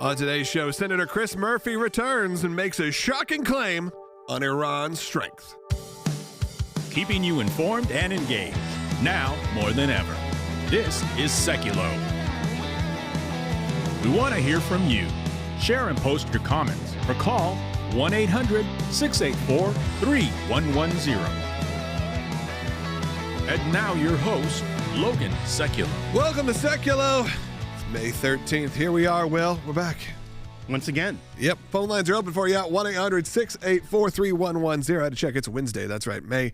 On today's show, Senator Chris Murphy returns and makes a shocking claim on Iran's strength. Keeping you informed and engaged, now more than ever. This is Sekulow. We want to hear from you. Share and post your comments or call 1-800-684-3110. And now your host, Logan Sekulow. Welcome to Sekulow. It's May 13th. Here we are, Will. We're back. Once again. Yep. Phone lines are open for you at 1-800-684-3110. I had to check. It's Wednesday. That's right. May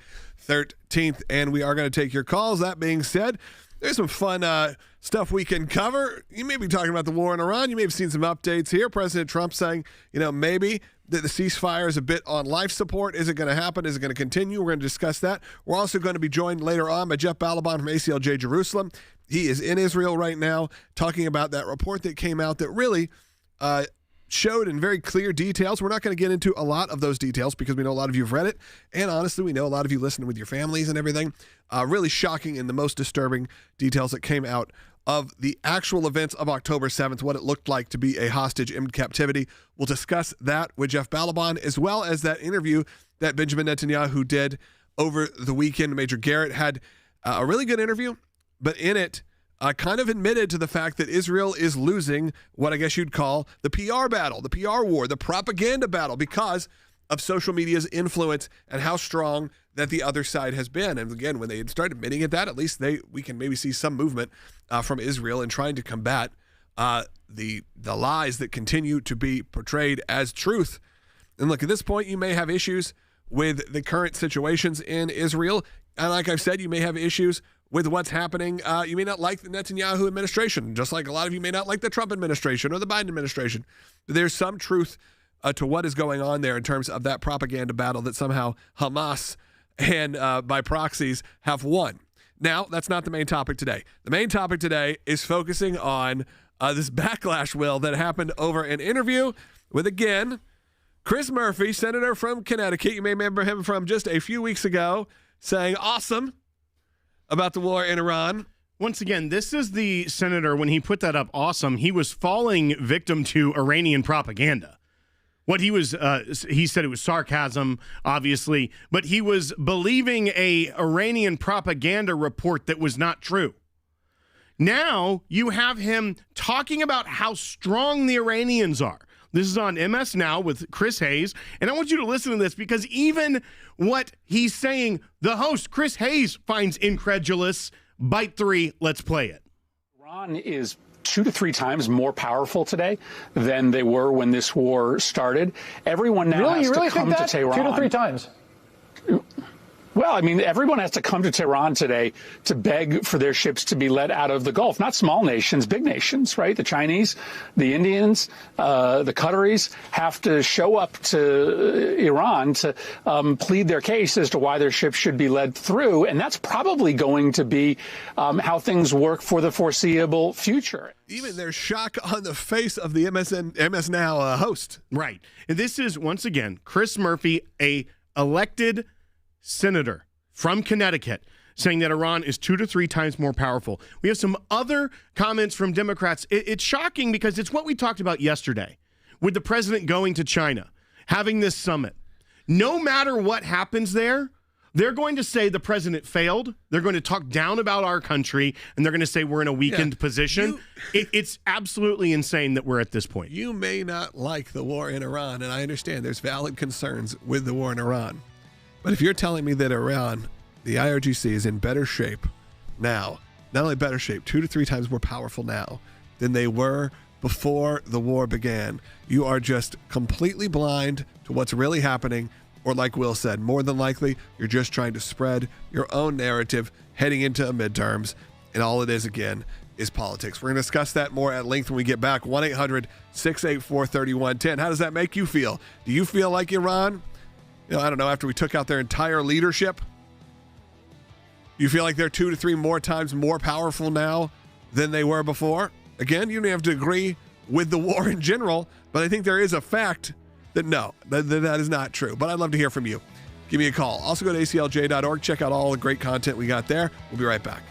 13th. And we are going to take your calls. That being said, there's some fun stuff we can cover. You may be talking about the war in Iran. You may have seen some updates here. President Trump saying, maybe that the ceasefire is a bit on life support. Is it going to happen? Is it going to continue? We're going to discuss that. We're also going to be joined later on by Jeff Balaban from ACLJ Jerusalem. He is in Israel right now talking about that report that came out that really showed in very clear details. We're not going to get into a lot of those details because we know a lot of you have read it. And honestly, we know a lot of you listened with your families and everything. Really shocking and the most disturbing details that came out of the actual events of October 7th, what it looked like to be a hostage in captivity. We'll discuss that with Jeff Balaban, as well as that interview that Benjamin Netanyahu did over the weekend. Major Garrett had a really good interview, but in it, kind of admitted to the fact that Israel is losing what I guess you'd call the PR battle, the PR war, the propaganda battle, because of social media's influence and how strong that the other side has been. And again, when they had started admitting at that, at least we can maybe see some movement from Israel in trying to combat the lies that continue to be portrayed as truth. And look, at this point, you may have issues with the current situations in Israel. And like I've said, you may have issues with what's happening. You may not like the Netanyahu administration, just like a lot of you may not like the Trump administration or the Biden administration. There's some truth to what is going on there in terms of that propaganda battle that somehow Hamas and by proxies have won. Now, that's not the main topic today. The main topic today is focusing on this backlash, Will, that happened over an interview with, again, Chris Murphy, senator from Connecticut. You may remember him from just a few weeks ago saying awesome about the war in Iran. Once again, this is the senator, when he put that up, awesome, he was falling victim to Iranian propaganda. What he said it was sarcasm, obviously, but he was believing a Iranian propaganda report that was not true. Now you have him talking about how strong the Iranians are. This is on MS Now with Chris Hayes, and I want you to listen to this because even what he's saying, the host, Chris Hayes, finds incredulous. Bite 3, let's play it. Iran is 2 to 3 times more powerful today than they were when this war started. Everyone now has to come to Tehran. 2 to 3 times? Well, I mean, everyone has to come to Tehran today to beg for their ships to be let out of the Gulf. Not small nations, big nations, right? The Chinese, the Indians, the Qataris have to show up to Iran to plead their case as to why their ships should be led through. And that's probably going to be how things work for the foreseeable future. Even there's shock on the face of the MS Now host. Right. And this is, once again, Chris Murphy, a elected senator from Connecticut, saying that Iran is 2 to 3 times more powerful. We have some other comments from Democrats. It's shocking because it's what we talked about yesterday with the president going to China, having this summit. No matter what happens there, they're going to say the president failed. They're going to talk down about our country, and they're going to say we're in a weakened position. It's absolutely insane that we're at this point. You may not like the war in Iran, and I understand there's valid concerns with the war in Iran. But if you're telling me that Iran, the IRGC, is in better shape now, not only better shape, 2 to 3 times more powerful now than they were before the war began, you are just completely blind to what's really happening. Or like Will said, more than likely, you're just trying to spread your own narrative heading into midterms. And all it is, again, is politics. We're going to discuss that more at length when we get back. 1-800-684-3110. How does that make you feel? Do you feel like Iran? I don't know, after we took out their entire leadership, you feel like they're 2 to 3 more times more powerful now than they were before? Again, you don't have to agree with the war in general, but I think there is a fact that no, that is not true. But I'd love to hear from you. Give me a call. Also go to aclj.org. Check out all the great content we got there. We'll be right back.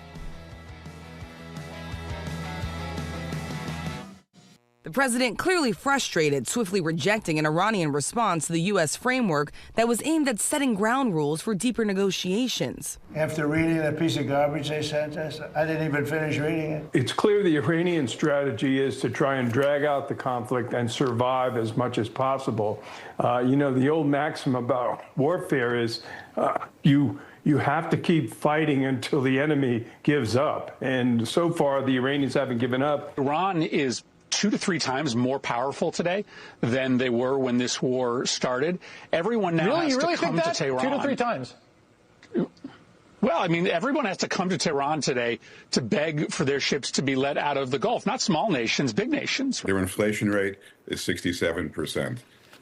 The president clearly frustrated, swiftly rejecting an Iranian response to the U.S. framework that was aimed at setting ground rules for deeper negotiations. After reading that piece of garbage they sent us, I didn't even finish reading it. It's clear the Iranian strategy is to try and drag out the conflict and survive as much as possible. The old maxim about warfare is you have to keep fighting until the enemy gives up. And so far, the Iranians haven't given up. Iran is 2 to 3 times more powerful today than they were when this war started. Everyone now has to come to Tehran. 2 to 3 times? Well, I mean, everyone has to come to Tehran today to beg for their ships to be let out of the Gulf. Not small nations, big nations. Their inflation rate is 67%.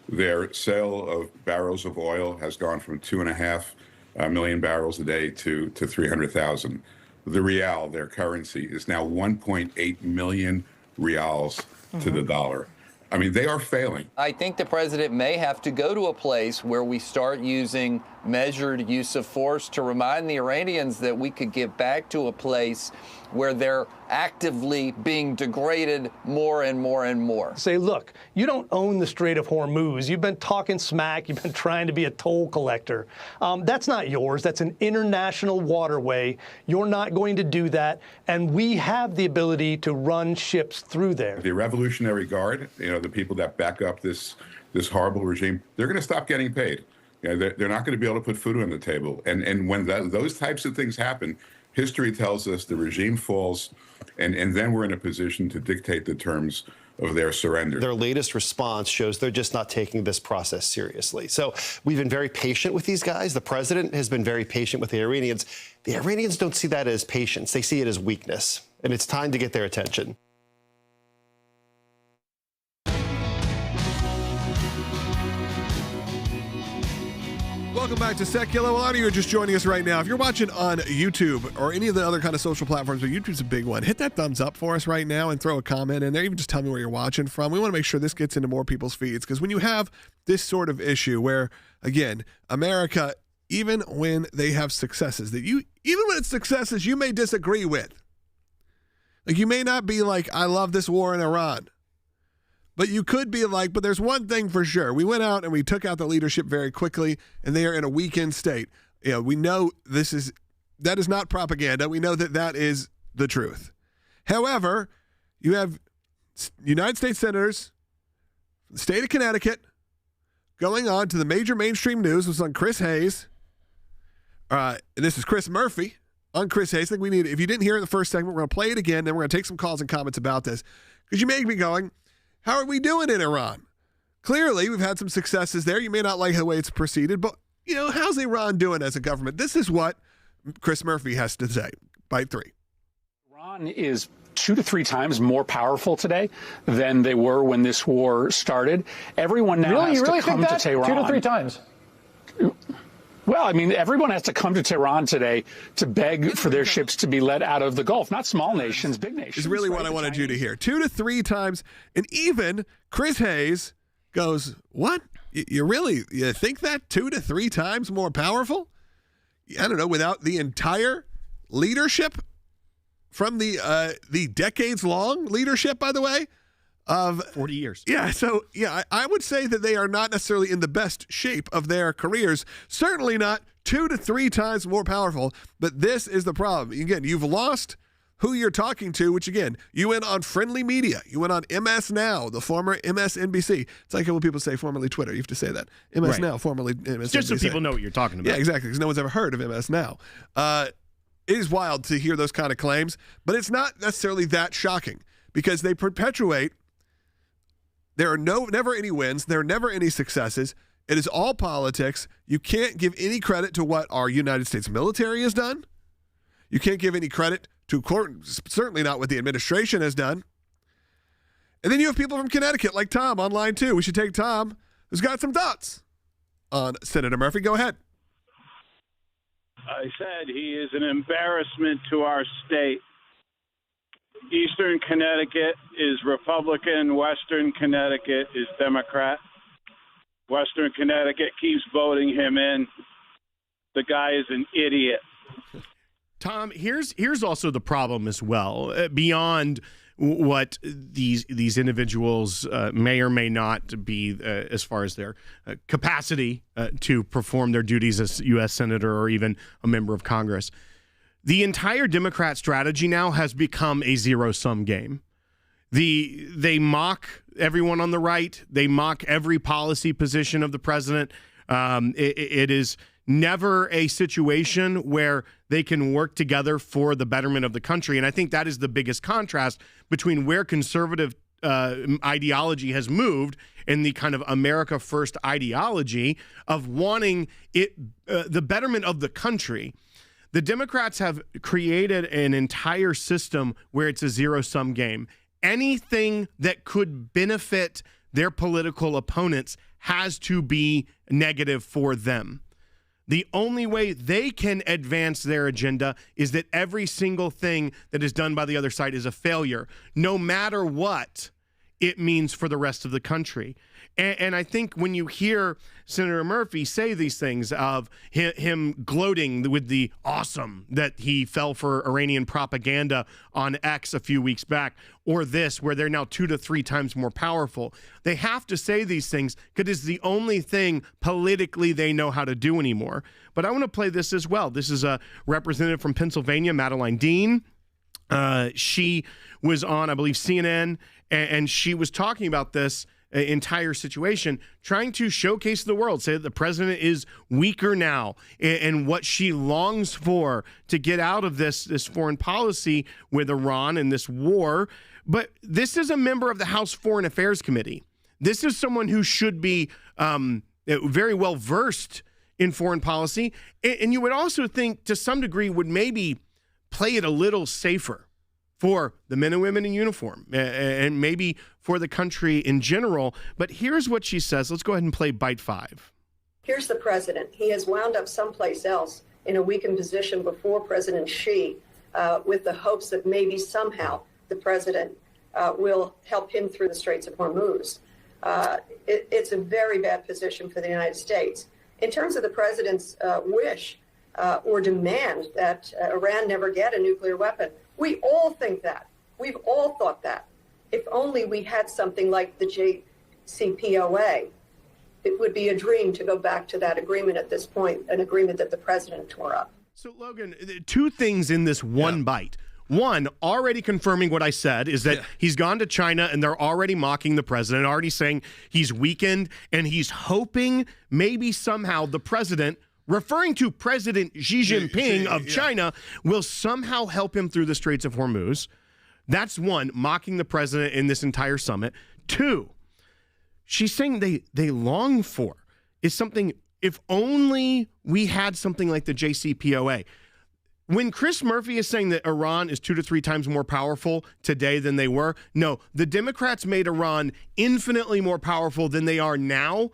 Their sale of barrels of oil has gone from 2.5 million barrels a day to 300,000. The rial, their currency, is now 1.8 million reals to the dollar. I mean, they are failing. I think the president may have to go to a place where we start using measured use of force to remind the Iranians that we could get back to a place where they're actively being degraded more and more and more. Say, look, you don't own the Strait of Hormuz. You've been talking smack. You've been trying to be a toll collector. That's not yours. That's an international waterway. You're not going to do that. And we have the ability to run ships through there. The Revolutionary Guard, the people that back up this horrible regime, they're going to stop getting paid. They're not going to be able to put food on the table. And when those types of things happen, history tells us the regime falls, and then we're in a position to dictate the terms of their surrender. Their latest response shows they're just not taking this process seriously. So we've been very patient with these guys. The president has been very patient with the Iranians. The Iranians don't see that as patience. They see it as weakness, and it's time to get their attention. Welcome back to Sekulow. A lot of you are just joining us right now. If you're watching on YouTube or any of the other kind of social platforms, but YouTube's a big one, hit that thumbs up for us right now and throw a comment in there. Even just tell me where you're watching from. We want to make sure this gets into more people's feeds, because when you have this sort of issue where, again, America, even when they have successes that even when it's successes you may disagree with, like you may not be like, I love this war in Iran. But you could be like, but there's one thing for sure. We went out and we took out the leadership very quickly, and they are in a weakened state. We know that is not propaganda. We know that is the truth. However, you have United States senators from the state of Connecticut going on to the major mainstream news. It was on Chris Hayes. This is Chris Murphy on Chris Hayes. I think we need, if you didn't hear it in the first segment, we're going to play it again. Then we're going to take some calls and comments about this, because you may be going, how are we doing in Iran? Clearly, we've had some successes there. You may not like the way it's proceeded, but, how's Iran doing as a government? This is what Chris Murphy has to say. Bite 3. Iran is 2 to 3 times more powerful today than they were when this war started. Everyone now has to come to Tehran. 2 to 3 times? Well, I mean, everyone has to come to Tehran today to beg for their ships to be let out of the Gulf. Not small nations, big nations. Is really what I wanted you to hear. 2 to 3 times. And even Chris Hayes goes, what? You think that 2 to 3 times more powerful? I don't know, without the entire leadership from the decades-long leadership, by the way, of 40 years. Yeah, so I would say that they are not necessarily in the best shape of their careers. Certainly not 2 to 3 times more powerful, but this is the problem. Again, you've lost who you're talking to, which again, you went on friendly media. You went on MS Now, the former MSNBC. It's like when people say formerly Twitter. You have to say that. MS Now, formerly MSNBC. Just so people know what you're talking about. Yeah, exactly, because no one's ever heard of MS Now. It is wild to hear those kind of claims, but it's not necessarily that shocking, because they perpetuate. There are never any wins. There are never any successes. It is all politics. You can't give any credit to what our United States military has done. You can't give any credit to, certainly not what the administration has done. And then you have people from Connecticut like Tom on line 2. We should take Tom, who's got some thoughts on Senator Murphy. Go ahead. I said he is an embarrassment to our state. Eastern Connecticut is Republican. Western Connecticut is Democrat. Western Connecticut keeps voting him in. The guy is an idiot. Tom, here's also the problem as well, beyond what these individuals may or may not be as far as their capacity to perform their duties as U.S. Senator or even a member of Congress. The entire Democrat strategy now has become a zero-sum game. They mock everyone on the right. They mock every policy position of the president. It is never a situation where they can work together for the betterment of the country. And I think that is the biggest contrast between where conservative ideology has moved and the kind of America First ideology of wanting the betterment of the country. The Democrats have created an entire system where it's a zero-sum game. Anything that could benefit their political opponents has to be negative for them. The only way they can advance their agenda is that every single thing that is done by the other side is a failure, no matter what it means for the rest of the country. And I think when you hear Senator Murphy say these things of him gloating with the awesome that he fell for Iranian propaganda on X a few weeks back, or this, where they're now 2 to 3 times more powerful, they have to say these things because it's the only thing politically they know how to do anymore. But I want to play this as well. This is a representative from Pennsylvania, Madeline Dean. She was on, I believe, CNN, and she was talking about this entire situation, trying to showcase to the world, say that the president is weaker now, and what she longs for to get out of this foreign policy with Iran and this war. But this is a member of the House Foreign Affairs Committee. This is someone who should be very well versed in foreign policy, and you would also think to some degree would maybe play it a little safer for the men and women in uniform and maybe for the country in general. But here's what she says. Let's go ahead and play bite 5. Here's the president. He has wound up someplace else in a weakened position before President Xi with the hopes that maybe somehow the president will help him through the Straits of Hormuz. It's a very bad position for the United States. In terms of the president's wish or demand that Iran never get a nuclear weapon, we all think that. We've all thought that. If only we had something like the JCPOA, it would be a dream to go back to that agreement at this point, an agreement that the president tore up. So, Logan, 2 things in this one bite. One, already confirming what I said, is that he's gone to China and they're already mocking the president, already saying he's weakened, and he's hoping maybe somehow the president, referring to President Xi Jinping of China, will somehow help him through the Straits of Hormuz. That's one, mocking the president in this entire summit. 2, she's saying they long for is something, if only we had something like the JCPOA. When Chris Murphy is saying that Iran is 2 to 3 times more powerful today than they were, no, the Democrats made Iran infinitely more powerful than they are now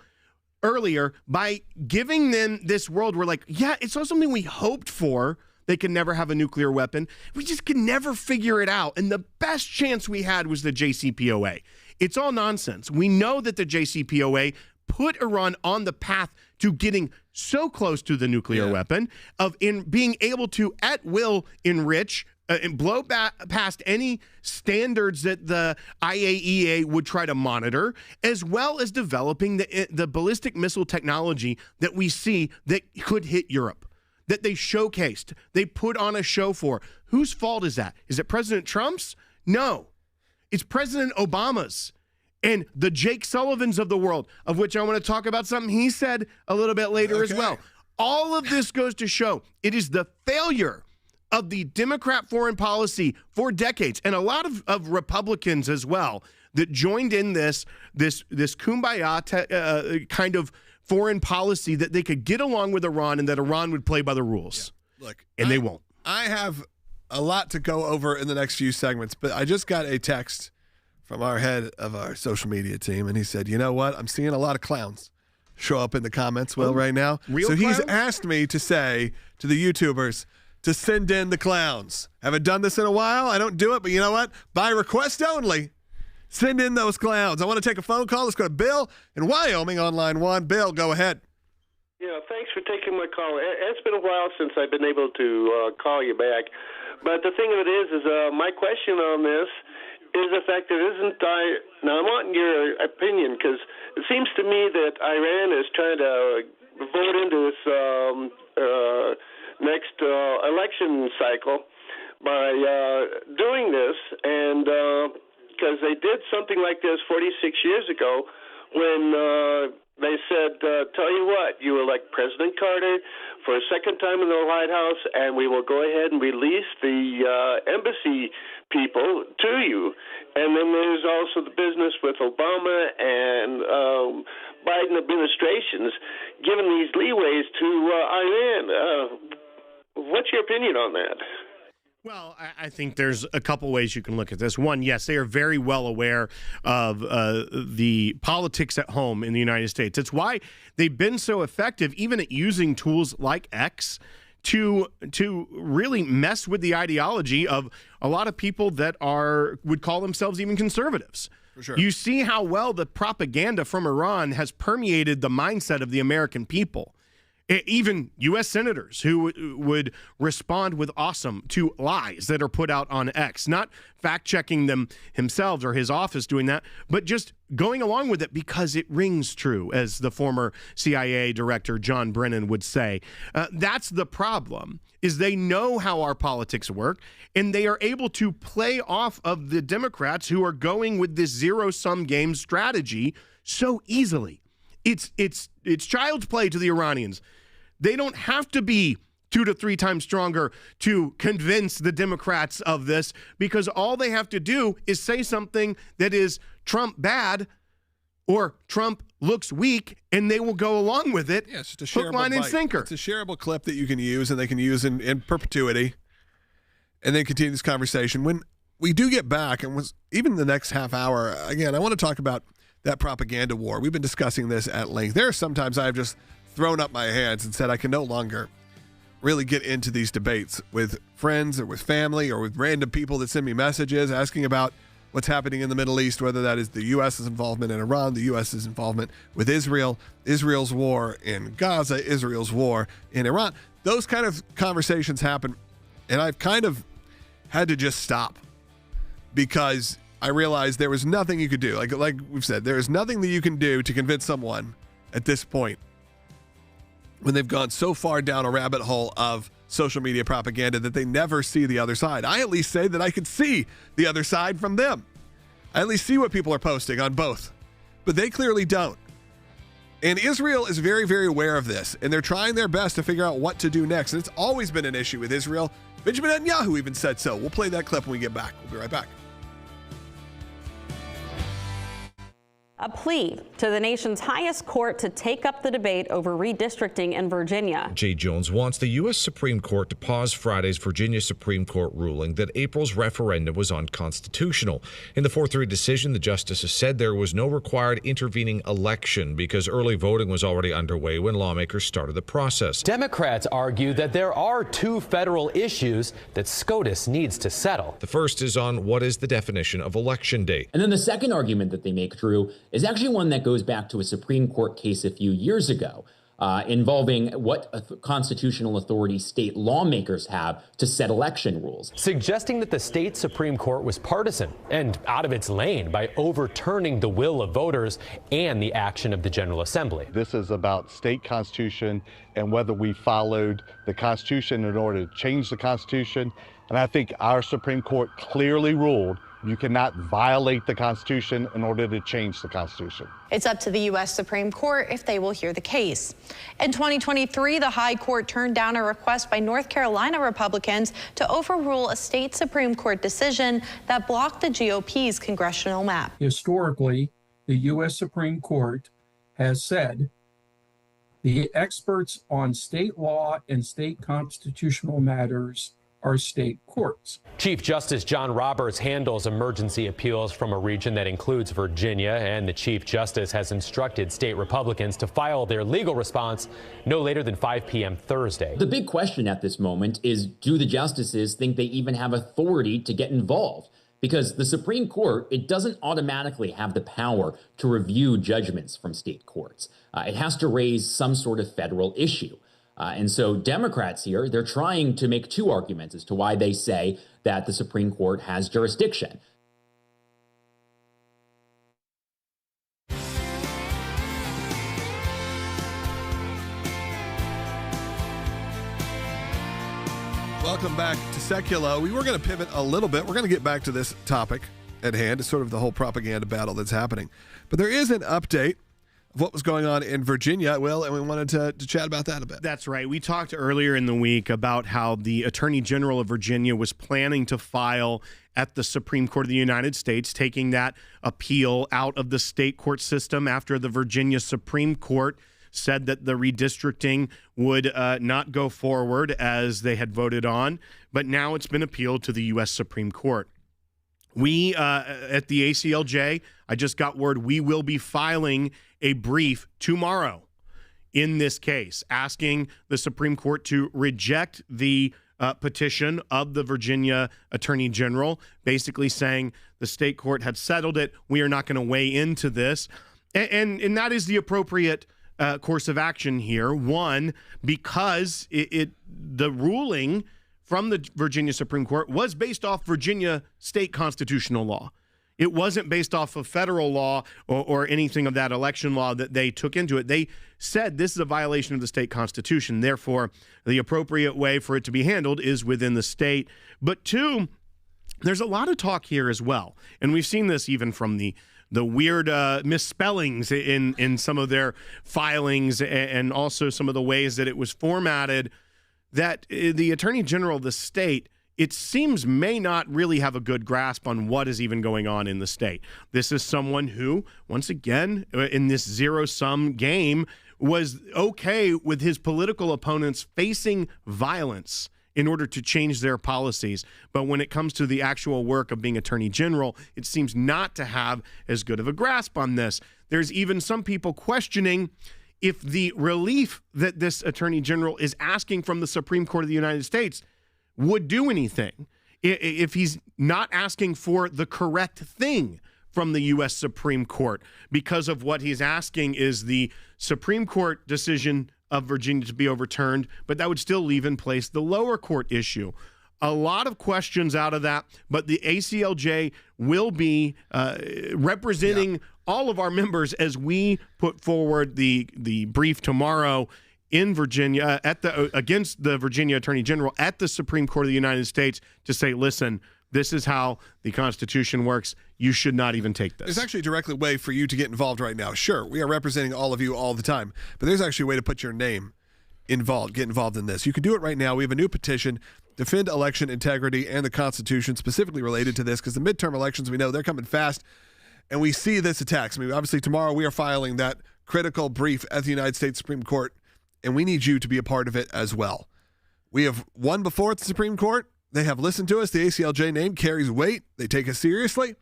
earlier by giving them this world where, like, yeah, it's not something we hoped for. They could never have a nuclear weapon. We just could never figure it out. And the best chance we had was the JCPOA. It's all nonsense. We know that the JCPOA put Iran on the path to getting so close to the nuclear weapon, of being able to at will enrich and blow past any standards that the IAEA would try to monitor, as well as developing the ballistic missile technology that we see that could hit Europe, that they showcased, they put on a show for. Whose fault is that? Is it President Trump's? No. It's President Obama's and the Jake Sullivans of the world, of which I want to talk about something he said a little bit later as well. All of this goes to show it is the failure of the Democrat foreign policy for decades, and a lot of Republicans as well, that joined in this kumbaya kind of foreign policy that they could get along with Iran and that Iran would play by the rules. Yeah. Look, and they won't. I have a lot to go over in the next few segments, but I just got a text from our head of our social media team, and he said, you know what? I'm seeing a lot of clowns show up in the comments right now. Real so clowns? He's asked me to say to the YouTubers to send in the clowns. Haven't done this in a while. I don't do it, but you know what? By request only, send in those clowns. I want to take a phone call. Let's go to Bill in Wyoming on line 1. Bill, go ahead. Yeah, thanks for taking my call. It's been a while since I've been able to call you back. But the thing of it is my question on this is effective, isn't now I want your opinion, because it seems to me that Iran is trying to vote into this next election cycle by doing this, and because they did something like this 46 years ago when they said, tell you what, you elect President Carter for a second time in the White House, and we will go ahead and release the embassy people to you. And then there's also the business with Obama and Biden administrations giving these leeways to Iran. What's your opinion on that? Well, I think there's a couple ways you can look at this. One, yes, they are very well aware of the politics at home in the United States. It's why they've been so effective, even at using tools like X, to really mess with the ideology of a lot of people that would call themselves even conservatives. For sure. You see how well the propaganda from Iran has permeated the mindset of the American people. Even U.S. senators who would respond with awesome to lies that are put out on X, not fact-checking them himself or his office doing that, but just going along with it because it rings true, as the former CIA director John Brennan would say. That's the problem, is they know how our politics work, and they are able to play off of the Democrats who are going with this zero-sum game strategy so easily. It's child's play to the Iranians. They don't have to be 2 to 3 times stronger to convince the Democrats of this, because all they have to do is say something that is Trump bad or Trump looks weak, and they will go along with it. Yeah, it's just a hook, line, and sinker. It's a shareable clip that you can use, and they can use in perpetuity, and then continue this conversation. When we do get back, and even the next half hour, again, I want to talk about that propaganda war. We've been discussing this at length. There are sometimes I've just thrown up my hands and said I can no longer really get into these debates with friends or with family or with random people that send me messages asking about what's happening in the Middle East, whether that is the U.S.'s involvement in Iran, the U.S.'s involvement with Israel, Israel's war in Gaza, Israel's war in Iran. Those kind of conversations happen, and I've kind of had to just stop because I realized there was nothing you could do. Like we've said, there is nothing that you can do to convince someone at this point when they've gone so far down a rabbit hole of social media propaganda that they never see the other side. I at least say that I could see the other side from them. I at least see what people are posting on both, but they clearly don't. And Israel is very, very aware of this, and they're trying their best to figure out what to do next. And it's always been an issue with Israel. Benjamin Netanyahu even said so. We'll play that clip when we get back. We'll be right back. A plea to the nation's highest court to take up the debate over redistricting in Virginia. Jay Jones wants the U.S. Supreme Court to pause Friday's Virginia Supreme Court ruling that April's referendum was unconstitutional. In the 4-3 decision, the justices said there was no required intervening election because early voting was already underway when lawmakers started the process. Democrats argue that there are 2 federal issues that SCOTUS needs to settle. The first is on what is the definition of election day. And then the second argument that they make, Drew, is actually one that goes back to a Supreme Court case a few years ago involving what constitutional authority state lawmakers have to set election rules. Suggesting that the state Supreme Court was partisan and out of its lane by overturning the will of voters and the action of the General Assembly. This is about state constitution and whether we followed the Constitution in order to change the Constitution. And I think our Supreme Court clearly ruled you cannot violate the Constitution in order to change the Constitution. It's up to the U.S. Supreme Court if they will hear the case. In 2023, the High Court turned down a request by North Carolina Republicans to overrule a state Supreme Court decision that blocked the GOP's congressional map. Historically, the U.S. Supreme Court has said the experts on state law and state constitutional matters are state courts. Chief Justice John Roberts handles emergency appeals from a region that includes Virginia, and the Chief Justice has instructed state Republicans to file their legal response no later than 5 p.m. Thursday. The big question at this moment is, do the justices think they even have authority to get involved? Because the Supreme Court, it doesn't automatically have the power to review judgments from state courts. It has to raise some sort of federal issue. And so Democrats here, they're trying to make 2 arguments as to why they say that the Supreme Court has jurisdiction. Welcome back to Sekulow. We were going to pivot a little bit. We're going to get back to this topic at hand. It's sort of the whole propaganda battle that's happening. But there is an update of what was going on in Virginia, Will, and we wanted to chat about that a bit. That's right. We talked earlier in the week about how the Attorney General of Virginia was planning to file at the Supreme Court of the United States, taking that appeal out of the state court system after the Virginia Supreme Court said that the redistricting would not go forward as they had voted on, but now it's been appealed to the U.S. Supreme Court. We, at the ACLJ, I just got word we will be filing a brief tomorrow in this case, asking the Supreme Court to reject the petition of the Virginia Attorney General, basically saying the state court had settled it. We are not going to weigh into this. And that is the appropriate course of action here. One, because the ruling from the Virginia Supreme Court was based off Virginia state constitutional law. It wasn't based off of federal law or anything of that election law that they took into it. They said this is a violation of the state constitution. Therefore, the appropriate way for it to be handled is within the state. But two, there's a lot of talk here as well. And we've seen this even from the weird misspellings in some of their filings and also some of the ways that it was formatted, that the Attorney General of the state, it seems, may not really have a good grasp on what is even going on in the state. This is someone who, once again, in this zero-sum game, was okay with his political opponents facing violence in order to change their policies. But when it comes to the actual work of being Attorney General, it seems not to have as good of a grasp on this. There's even some people questioning if the relief that this Attorney General is asking from the Supreme Court of the United States would do anything, if he's not asking for the correct thing from the U.S. Supreme Court, because of what he's asking is the Supreme Court decision of Virginia to be overturned, but that would still leave in place the lower court issue. A lot of questions out of that, but the ACLJ will be representing all of our members as we put forward the brief tomorrow in Virginia against the Virginia Attorney General at the Supreme Court of the United States to say, listen, this is how the Constitution works. You should not even take this. There's actually a direct way for you to get involved right now. Sure, we are representing all of you all the time, but there's actually a way to put your name involved, get involved in this. You can do it right now. We have a new petition, Defend Election Integrity and the Constitution, specifically related to this, because the midterm elections, we know they're coming fast, and we see this attacks. I mean, obviously tomorrow we are filing that critical brief at the United States Supreme Court, and we need you to be a part of it as well. We have won before at the Supreme Court. They have listened to us. The ACLJ name carries weight. They take us seriously.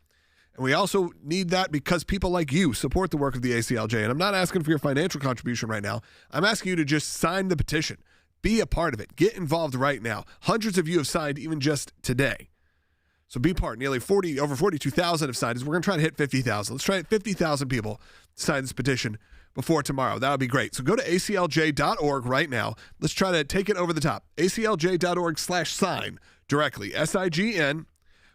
And we also need that because people like you support the work of the ACLJ. And I'm not asking for your financial contribution right now. I'm asking you to just sign the petition. Be a part of it. Get involved right now. Hundreds of you have signed even just today. So be part. Nearly over 42,000 have signed. We're going to try to hit 50,000. Let's try to hit 50,000 people to sign this petition before tomorrow. That would be great. So go to aclj.org right now. Let's try to take it over the top. aclj.org/sign directly, SIGN,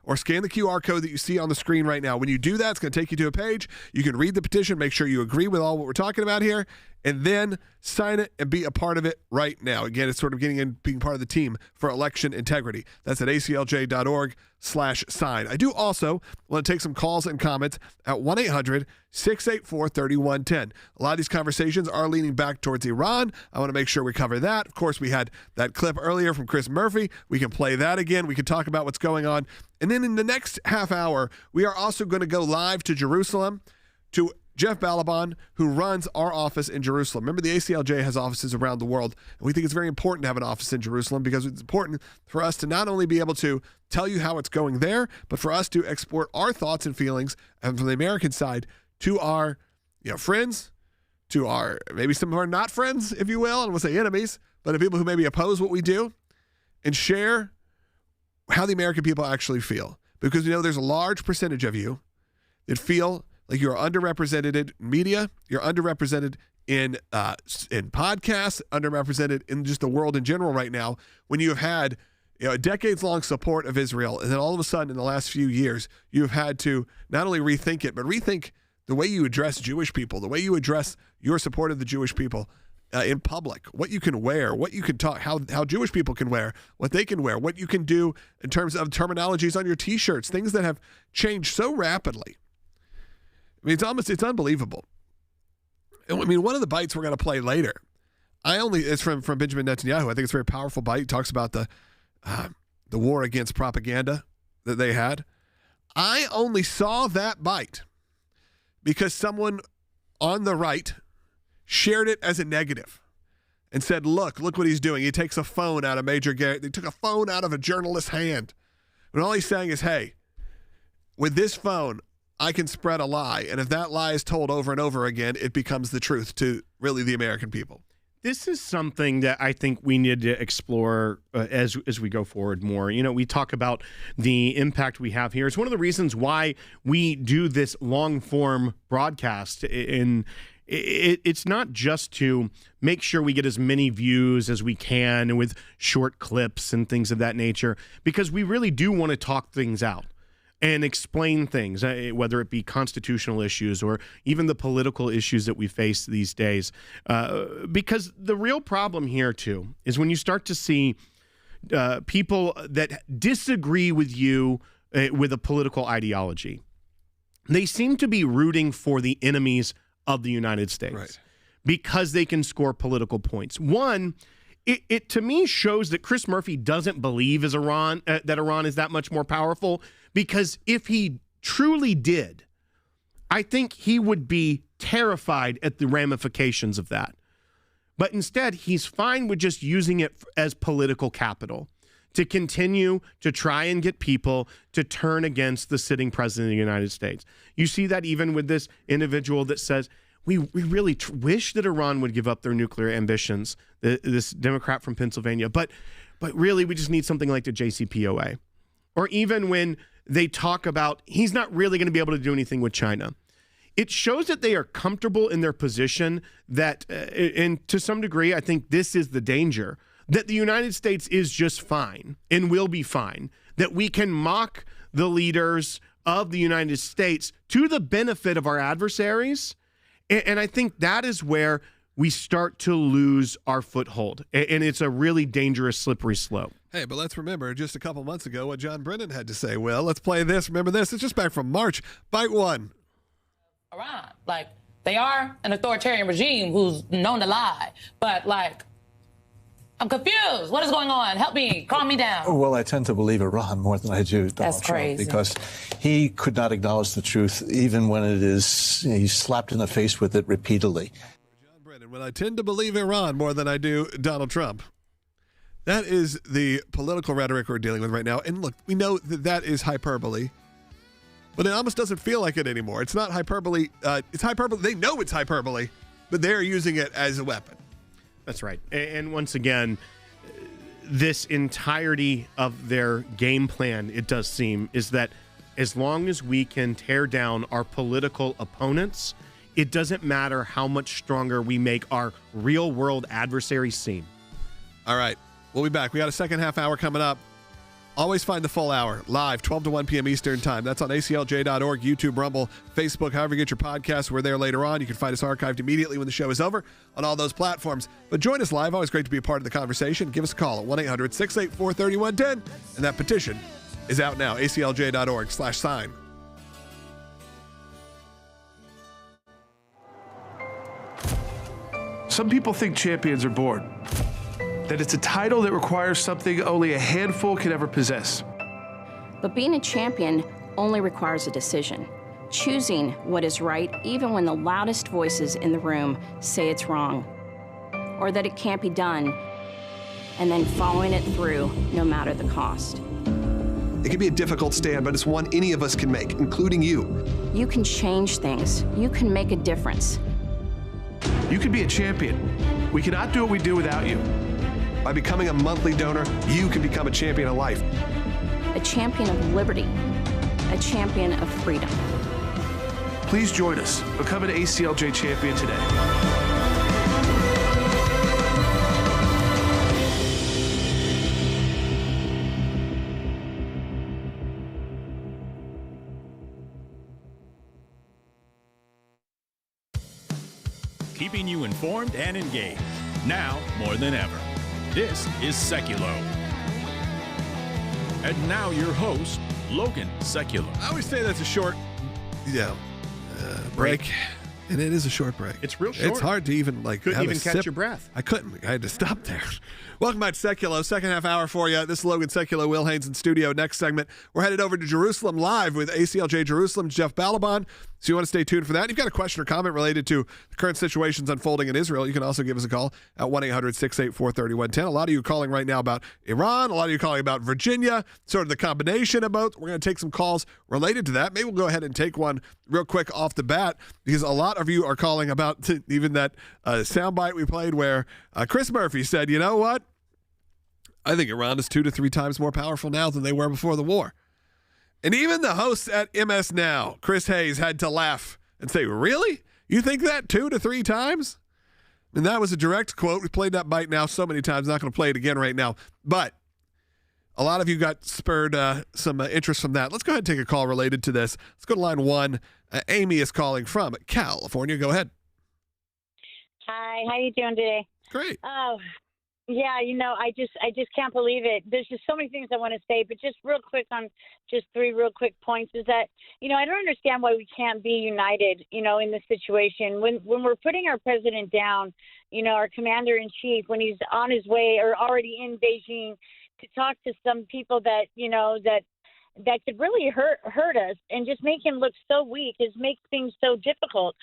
or scan the QR code that you see on the screen right now. When you do that, it's going to take you to a page. You can read the petition, make sure you agree with all what we're talking about here, and then sign it and be a part of it right now. Again, it's sort of getting in, being part of the team for election integrity. That's at aclj.org/sign. I do also want to take some calls and comments at 1-800-684-3110. A lot of these conversations are leaning back towards Iran. I want to make sure we cover that. Of course, we had that clip earlier from Chris Murphy. We can play that again. We can talk about what's going on. And then in the next half hour, we are also going to go live to Jerusalem to Jeff Balaban, who runs our office in Jerusalem. Remember, the ACLJ has offices around the world, and we think it's very important to have an office in Jerusalem because it's important for us to not only be able to tell you how it's going there, but for us to export our thoughts and feelings, and from the American side, to our friends, to our maybe some of our not friends, if you will, and we'll say enemies, but the people who maybe oppose what we do, and share how the American people actually feel. Because there's a large percentage of you that feel like you're underrepresented in media, you're underrepresented in podcasts, underrepresented in just the world in general right now, when you have had a decades-long support of Israel, and then all of a sudden in the last few years, you've had to not only rethink it, but rethink the way you address Jewish people, the way you address your support of the Jewish people. in public, what you can wear, what you can talk, how Jewish people can wear, what they can wear, what you can do in terms of terminologies on your T-shirts, things that have changed so rapidly. I mean, it's unbelievable. And I mean, one of the bites we're going to play later, it's from Benjamin Netanyahu. I think it's a very powerful bite. He talks about the war against propaganda that they had. I only saw that bite because someone on the right shared it as a negative and said, look what he's doing. He takes a phone out of they took a phone out of a journalist's hand. And all he's saying is, hey, with this phone, I can spread a lie. And if that lie is told over and over again, it becomes the truth to really the American people. This is something that I think we need to explore as we go forward more. You know, we talk about the impact we have here. It's one of the reasons why we do this long-form broadcast. It's not just to make sure we get as many views as we can with short clips and things of that nature, because we really do want to talk things out and explain things, whether it be constitutional issues or even the political issues that we face these days. Because the real problem here, too, is when you start to see people that disagree with you with a political ideology, they seem to be rooting for the enemies of the United States because they can score political points. One, it to me shows that Chris Murphy doesn't believe that Iran is that much more powerful, because if he truly did, I think he would be terrified at the ramifications of that. But instead, he's fine with just using it as political capital to continue to try and get people to turn against the sitting president of the United States. You see that even with this individual that says, we really wish that Iran would give up their nuclear ambitions, this Democrat from Pennsylvania, but really we just need something like the JCPOA. Or even when they talk about he's not really going to be able to do anything with China. It shows that they are comfortable in their position that, and to some degree, I think this is the danger, that the United States is just fine and will be fine, that we can mock the leaders of the United States to the benefit of our adversaries. And I think that is where we start to lose our foothold. And it's a really dangerous, slippery slope. Hey, but let's remember just a couple months ago what John Brennan had to say. Well, let's play this. Remember this? It's just back from March. Bite one. Iran, like, they are an authoritarian regime who's known to lie. But, like, I'm confused. What is going on? Help me. Calm me down. Well, I tend to believe Iran more than I do Donald Trump, crazy. Because he could not acknowledge the truth, even when he's slapped in the face with it repeatedly. John Brennan, well, I tend to believe Iran more than I do Donald Trump. That is the political rhetoric we're dealing with right now. And look, we know that is hyperbole, but it almost doesn't feel like it anymore. It's not hyperbole. It's hyperbole. They know it's hyperbole, but they're using it as a weapon. That's right. And once again, this entirety of their game plan, it does seem, is that as long as we can tear down our political opponents, it doesn't matter how much stronger we make our real world adversaries seem. All right. We'll be back. We got a second half hour coming up. Always find the full hour live, 12 to 1 p.m. Eastern time. That's on ACLJ.org, YouTube, Rumble, Facebook, however you get your podcasts. We're there later on. You can find us archived immediately when the show is over on all those platforms. But join us live. Always great to be a part of the conversation. Give us a call at 1-800-684-3110. And that petition is out now, aclj.org/sign. Some people think champions are bored, that it's a title that requires something only a handful can ever possess. But being a champion only requires a decision. Choosing what is right even when the loudest voices in the room say it's wrong, or that it can't be done, and then following it through no matter the cost. It can be a difficult stand, but it's one any of us can make, including you. You can change things. You can make a difference. You can be a champion. We cannot do what we do without you. By becoming a monthly donor, you can become a champion of life. A champion of liberty. A champion of freedom. Please join us. Become an ACLJ champion today. Keeping you informed and engaged. now more than ever. This is Sekulow. And now your host, Logan Sekulow. I always say that's a short, break. And it is a short break. It's real short. It's hard to even couldn't have even a catch sip. your breath. I couldn't. I had to stop there. Welcome back to Sekulow. Second half hour for you. This is Logan Sekulow, Will Haynes in studio. Next segment, we're headed over to Jerusalem live with ACLJ Jerusalem, Jeff Balaban. So you want to stay tuned for that. If you've got a question or comment related to the current situations unfolding in Israel, you can also give us a call at 1-800-684-3110. A lot of you calling right now about Iran. A lot of you calling about Virginia, sort of the combination of both. We're going to take some calls related to that. Maybe we'll go ahead and take one real quick off the bat because a lot of you are calling about even that soundbite we played where Chris Murphy said, you know what? I think Iran is 2 to 3 times more powerful now than they were before the war. And even the hosts at MS Now, Chris Hayes, had to laugh and say, really? You think that 2 to 3 times? And that was a direct quote. We played that bite now so many times. Not going to play it again right now. But a lot of you got spurred some interest from that. Let's go ahead and take a call related to this. Let's go to line 1. Amy is calling from California. Go ahead. Hi, how you doing today? Great. Oh, yeah, I just can't believe it. There's just so many things I want to say, but just real quick on just 3 real quick points is that, I don't understand why we can't be united, in this situation. When we're putting our president down, our commander in chief, when he's on his way or already in Beijing to talk to some people that, that could really hurt us and just make him look so weak, is make things so difficult,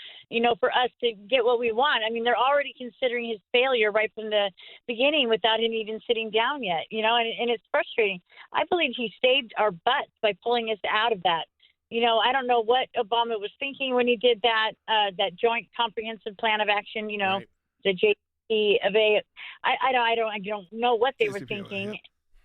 for us to get what we want. I mean, they're already considering his failure right from the beginning without him even sitting down yet, and it's frustrating. I believe he saved our butts by pulling us out of that. I don't know what Obama was thinking when he did that, that joint comprehensive plan of action, right. The JCPOA. I don't know what they were thinking.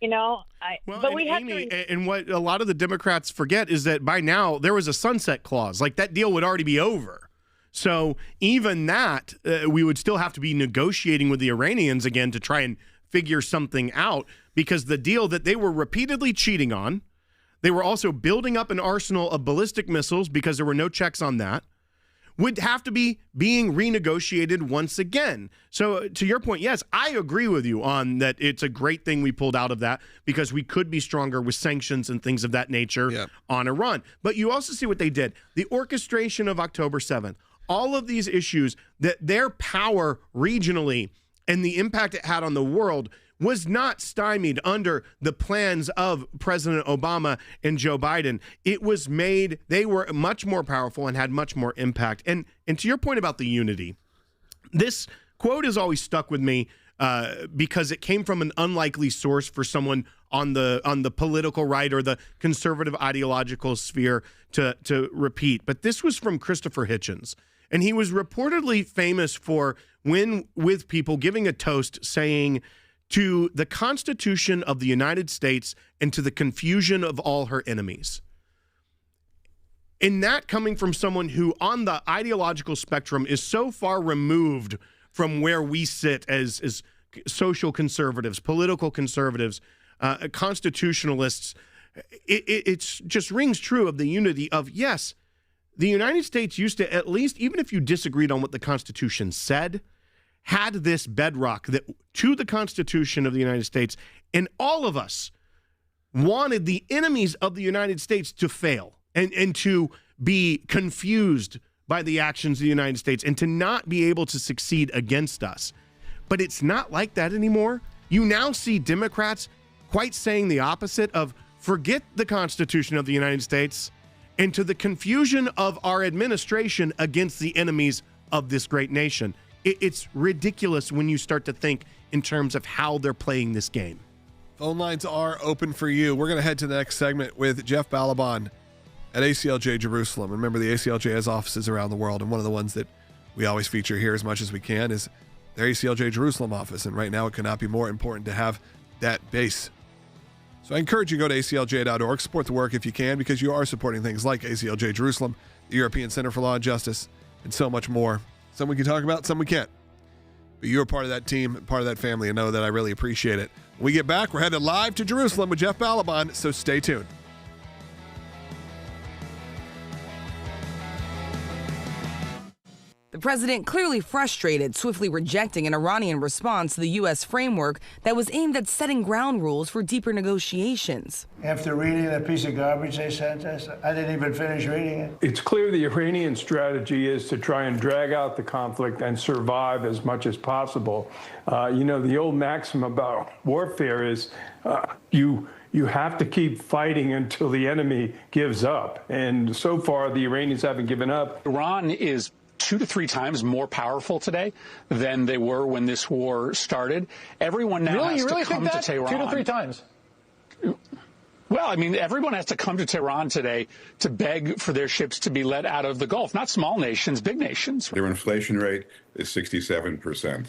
Yeah. But we have Amy, to. And what a lot of the Democrats forget is that by now there was a sunset clause. Like that deal would already be over. So even that, we would still have to be negotiating with the Iranians again to try and figure something out, because the deal that they were repeatedly cheating on, they were also building up an arsenal of ballistic missiles because there were no checks on that, would have to be being renegotiated once again. So to your point, yes, I agree with you on that. It's a great thing we pulled out of that because we could be stronger with sanctions and things of that nature on Iran. But you also see what they did. The orchestration of October 7th, all of these issues, that their power regionally and the impact it had on the world was not stymied under the plans of President Obama and Joe Biden. It was made, they were much more powerful and had much more impact. And to your point about the unity, this quote has always stuck with me because it came from an unlikely source for someone on the political right or the conservative ideological sphere to repeat. But this was from Christopher Hitchens. And he was reportedly famous for, when with people, giving a toast saying, "To the Constitution of the United States and to the confusion of all her enemies." And that coming from someone who on the ideological spectrum is so far removed from where we sit as social conservatives, political conservatives, constitutionalists, it just rings true of the unity of, yes, the United States used to, at least, even if you disagreed on what the Constitution said, had this bedrock that to the Constitution of the United States, and all of us wanted the enemies of the United States to fail and to be confused by the actions of the United States and to not be able to succeed against us. But it's not like that anymore. You now see Democrats quite saying the opposite of, forget the Constitution of the United States and to the confusion of our administration against the enemies of this great nation. It's ridiculous when you start to think in terms of how they're playing this game. Phone lines are open for you. We're going to head to the next segment with Jeff Balaban at ACLJ Jerusalem. Remember, the ACLJ has offices around the world, and one of the ones that we always feature here as much as we can is their ACLJ Jerusalem office. And right now, it could not be more important to have that base. So I encourage you to go to aclj.org, support the work if you can, because you are supporting things like ACLJ Jerusalem, the European Center for Law and Justice, and so much more. Some we can talk about, some we can't. But you're part of that team, part of that family, and know that I really appreciate it. When we get back, we're headed live to Jerusalem with Jeff Balaban, so stay tuned. The president clearly frustrated, swiftly rejecting an Iranian response to the U.S. framework that was aimed at setting ground rules for deeper negotiations. After reading that piece of garbage they sent us, I didn't even finish reading it. It's clear the Iranian strategy is to try and drag out the conflict and survive as much as possible. The old maxim about warfare is you have to keep fighting until the enemy gives up. And so far, the Iranians haven't given up. Iran is 2 to 3 times more powerful today than they were when this war started. Everyone now has to come to Tehran. 2 to 3 times? Well, I mean, everyone has to come to Tehran today to beg for their ships to be let out of the Gulf. Not small nations, big nations. Their inflation rate is 67%.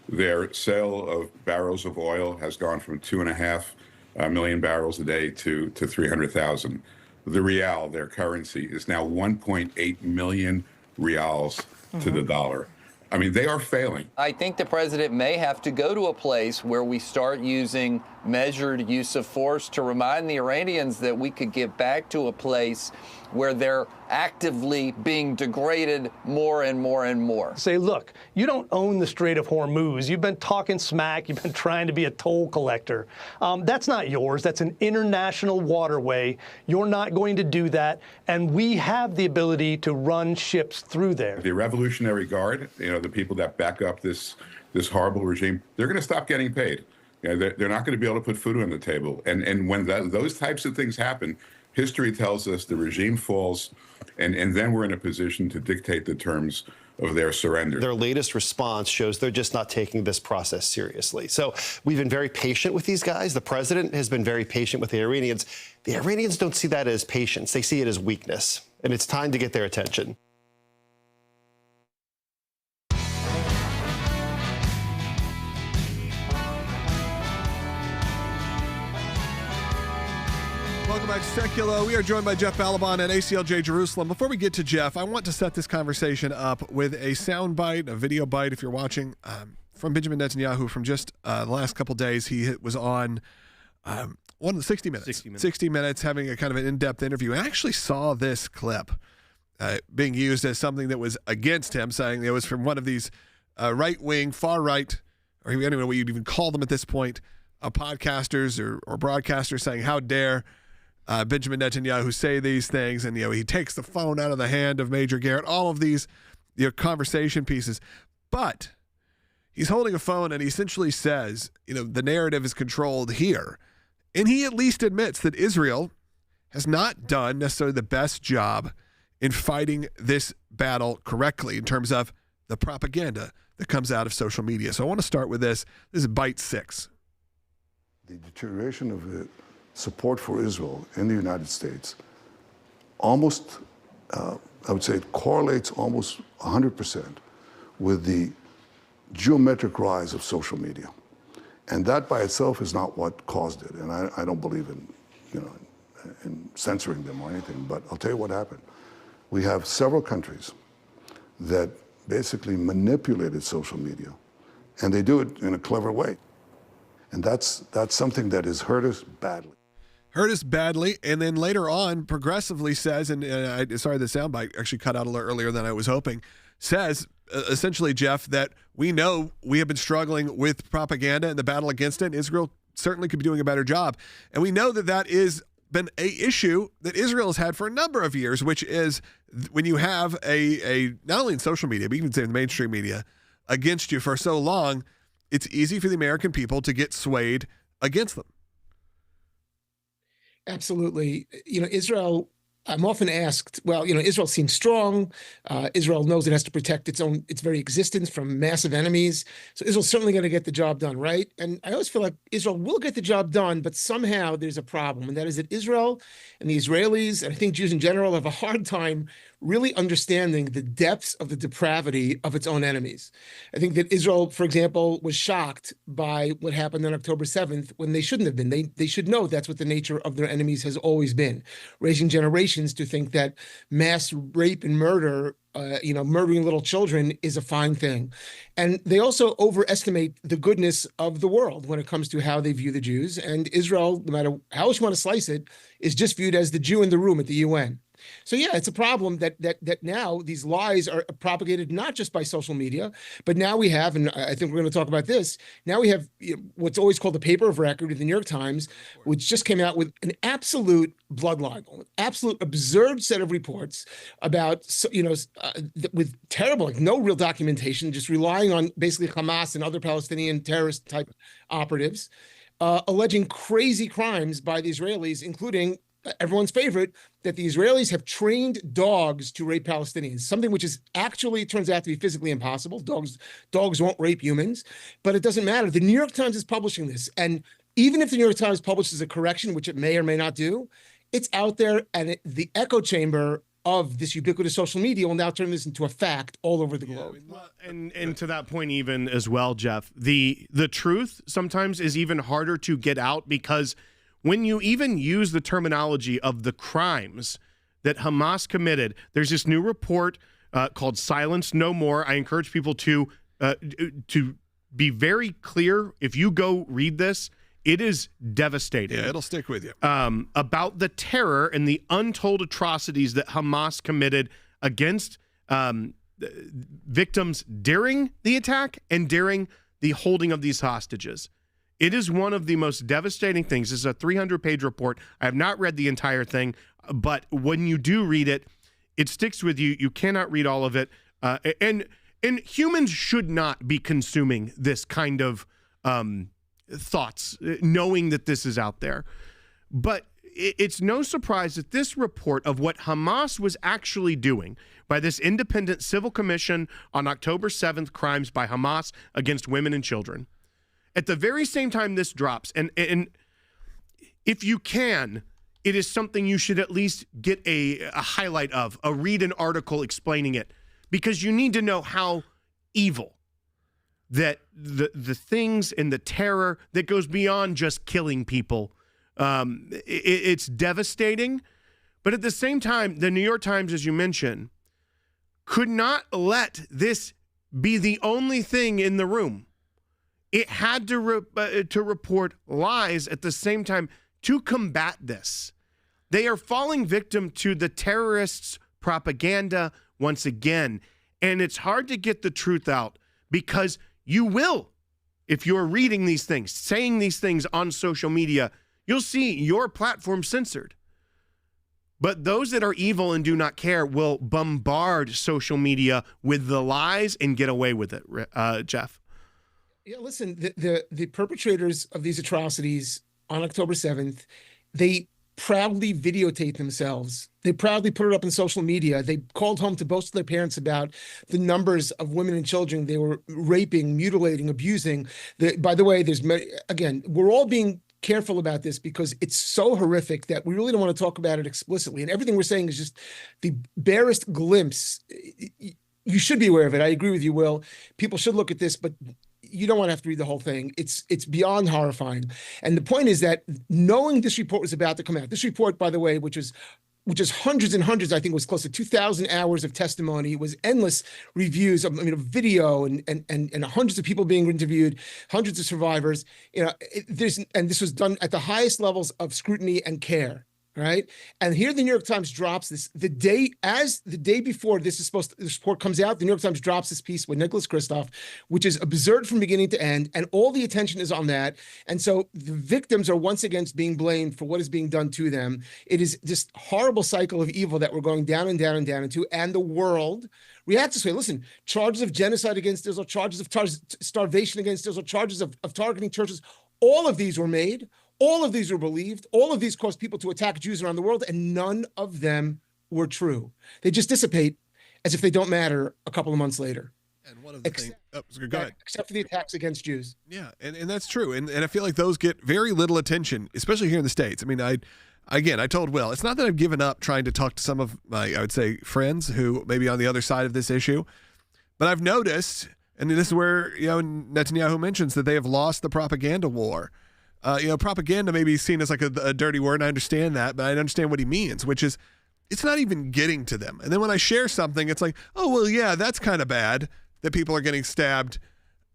Their sale of barrels of oil has gone from 2.5 million barrels a day to 300,000. The rial, their currency, is now 1.8 million rials to the dollar. I mean, they are failing. I think the president may have to go to a place where we start using measured use of force to remind the Iranians that we could get back to a place where they're actively being degraded more and more and more. Say, look, you don't own the Strait of Hormuz. You've been talking smack. You've been trying to be a toll collector. That's not yours. That's an international waterway. You're not going to do that. And we have the ability to run ships through there. The Revolutionary Guard, the people that back up this horrible regime, they're going to stop getting paid. They're not going to be able to put food on the table. And when those types of things happen, history tells us the regime falls, and then we're in a position to dictate the terms of their surrender. Their latest response shows they're just not taking this process seriously. So we've been very patient with these guys. The president has been very patient with the Iranians. The Iranians don't see that as patience. They see it as weakness, and it's time to get their attention. Welcome back to Sekulow. We are joined by Jeff Balaban at ACLJ Jerusalem. Before we get to Jeff, I want to set this conversation up with a sound bite, a video bite, if you're watching, from Benjamin Netanyahu from just the last couple days. He was on one of the 60 Minutes, having a kind of an in-depth interview. And I actually saw this clip being used as something that was against him, saying it was from one of these right-wing, far-right, or I don't even know what you'd even call them at this point, podcasters or broadcasters saying, how dare Benjamin Netanyahu say these things, and he takes the phone out of the hand of Major Garrett, all of these conversation pieces. But he's holding a phone and he essentially says, the narrative is controlled here. And he at least admits that Israel has not done necessarily the best job in fighting this battle correctly in terms of the propaganda that comes out of social media. So I want to start with this. This is bite 6. The deterioration of the support for Israel in the United States almost, I would say it correlates almost 100% with the geometric rise of social media. And that by itself is not what caused it. And I don't believe in censoring them or anything, but I'll tell you what happened. We have several countries that basically manipulated social media, and they do it in a clever way. And that's something that has hurt us badly. Hurt us badly, and then later on progressively says, and sorry, the soundbite actually cut out a little earlier than I was hoping, says essentially, Jeff, that we know we have been struggling with propaganda and the battle against it. Israel certainly could be doing a better job. And we know that is been a issue that Israel has had for a number of years, which is when you have a not only in social media, but even say in the mainstream media, against you for so long, it's easy for the American people to get swayed against them. Absolutely. Israel, I'm often asked, Israel seems strong. Israel knows it has to protect its very existence from massive enemies. So Israel's certainly going to get the job done, right? And I always feel like Israel will get the job done, but somehow there's a problem. And that is that Israel and the Israelis, and I think Jews in general, have a hard time really understanding the depths of the depravity of its own enemies. I think that Israel, for example, was shocked by what happened on October 7th when they shouldn't have been. They should know that's what the nature of their enemies has always been, raising generations to think that mass rape and murder, murdering little children is a fine thing. And they also overestimate the goodness of the world when it comes to how they view the Jews. And Israel, no matter how else you want to slice it, is just viewed as the Jew in the room at the UN. So yeah, it's a problem that now these lies are propagated not just by social media, but now we have, and I think we're going to talk about this. Now we have what's always called the paper of record of the New York Times, which just came out with an absolute blood libel, absolute absurd set of reports about with terrible, like no real documentation, just relying on basically Hamas and other Palestinian terrorist type operatives, alleging crazy crimes by the Israelis, including everyone's favorite, that the Israelis have trained dogs to rape Palestinians, something which is actually turns out to be physically impossible. Dogs won't rape humans, but it doesn't matter. The New York Times is publishing this. And even if the New York Times publishes a correction, which it may or may not do, it's out there, and the echo chamber of this ubiquitous social media will now turn this into a fact all over the globe. And to that point even as well, Jeff, the truth sometimes is even harder to get out, because when you even use the terminology of the crimes that Hamas committed, there's this new report called Silence No More. I encourage people to be very clear. If you go read this, it is devastating. Yeah, it'll stick with you. About the terror and the untold atrocities that Hamas committed against victims during the attack and during the holding of these hostages. It is one of the most devastating things. This is a 300-page report. I have not read the entire thing, but when you do read it, it sticks with you. You cannot read all of it. And humans should not be consuming this kind of thoughts, knowing that this is out there. But it's no surprise that this report of what Hamas was actually doing by this independent civil commission on October 7th, crimes by Hamas against women and children, at the very same time this drops, and if you can, it is something you should at least get a highlight of, read an article explaining it, because you need to know how evil that the things and the terror that goes beyond just killing people. It's devastating, but at the same time, the New York Times, as you mentioned, could not let this be the only thing in the room. It had to report lies at the same time to combat this. They are falling victim to the terrorists' propaganda once again. And it's hard to get the truth out, because you will, if you're reading these things, saying these things on social media, you'll see your platform censored. But those that are evil and do not care will bombard social media with the lies and get away with it, Jeff. Yeah, listen, the perpetrators of these atrocities on October 7th, they proudly videotape themselves. They proudly put it up on social media. They called home to boast to their parents about the numbers of women and children they were raping, mutilating, abusing. By the way, we're all being careful about this because it's so horrific that we really don't want to talk about it explicitly. And everything we're saying is just the barest glimpse. You should be aware of it. I agree with you, Will. People should look at this, but you don't want to have to read the whole thing. It's beyond horrifying. And the point is that knowing this report was about to come out, this report, by the way, which is hundreds and hundreds, I think it was close to 2,000 hours of testimony. It was endless reviews of video and hundreds of people being interviewed, hundreds of survivors. This was done at the highest levels of scrutiny and care. Right. And here the New York Times drops this the day before this report comes out. The New York Times drops this piece with Nicholas Kristof, which is absurd from beginning to end. And all the attention is on that. And so the victims are once again being blamed for what is being done to them. It is this horrible cycle of evil that we're going down and down and down into. And the world reacts this way. Listen, charges of genocide against Israel, charges of starvation against Israel, charges of targeting churches. All of these were made. All of these were believed. All of these caused people to attack Jews around the world, and none of them were true. They just dissipate as if they don't matter a couple of months later. And one of the things, go ahead. Except for the attacks against Jews. Yeah, and that's true. And I feel like those get very little attention, especially here in the States. I mean, I told Will, it's not that I've given up trying to talk to some of my, I would say, friends who may be on the other side of this issue, but I've noticed, and this is where Netanyahu mentions that they have lost the propaganda war. Propaganda may be seen as like a dirty word, and I understand that, but I understand what he means, which is it's not even getting to them. And then when I share something, it's like, oh, well, yeah, that's kind of bad that people are getting stabbed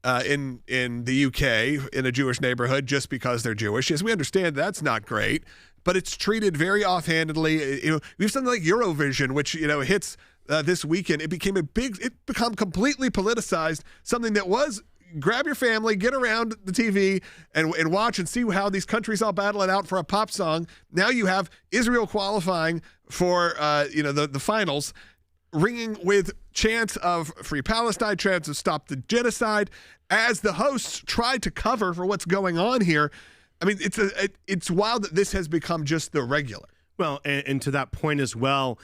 in the UK in a Jewish neighborhood just because they're Jewish. Yes, we understand that's not great. but it's treated very offhandedly. We have something like Eurovision, which hits this weekend. It became become completely politicized. Something that was grab your family, get around the TV, and watch and see how these countries all battle it out for a pop song. Now you have Israel qualifying for the finals, ringing with chants of Free Palestine, chants of Stop the Genocide, as the hosts tried to cover for what's going on here. I mean, it's wild that this has become just the regular. Well, and to that point as well,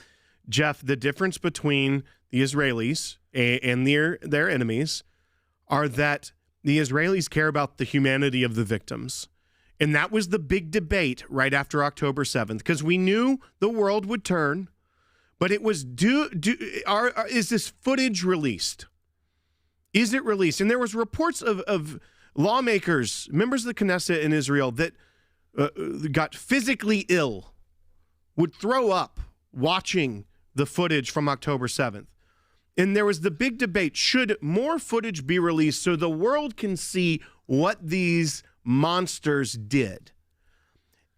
Jeff, the difference between the Israelis and their enemies are that the Israelis care about the humanity of the victims. And that was the big debate right after October 7th, because we knew the world would turn, but it was is this footage released? Is it released? And there was reports of lawmakers, members of the Knesset in Israel, that got physically ill, would throw up watching the footage from October 7th. And there was the big debate, should more footage be released so the world can see what these monsters did?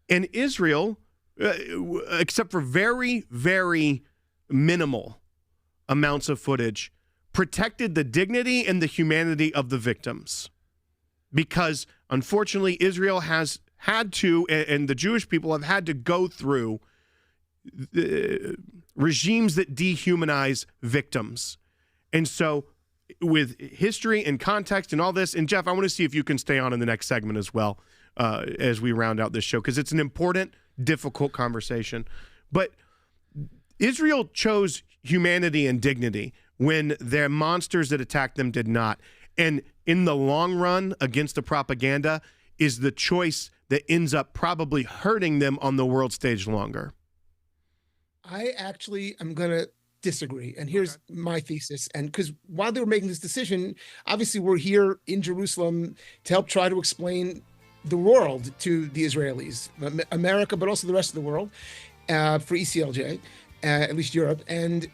And Israel, except for very, very minimal amounts of footage, protected the dignity and the humanity of the victims. Because, unfortunately, Israel has had to, and the Jewish people have had to go through regimes that dehumanize victims. And so with history and context and all this, and Jeff, I want to see if you can stay on in the next segment as well as we round out this show, because it's an important, difficult conversation. But Israel chose humanity and dignity when their monsters that attacked them did not. And in the long run, against the propaganda, is the choice that ends up probably hurting them on the world stage longer. I actually am going to disagree. And here's my thesis. And because while they were making this decision, obviously we're here in Jerusalem to help try to explain the world to the Israelis, America, but also the rest of the world, for ACLJ, at least Europe. And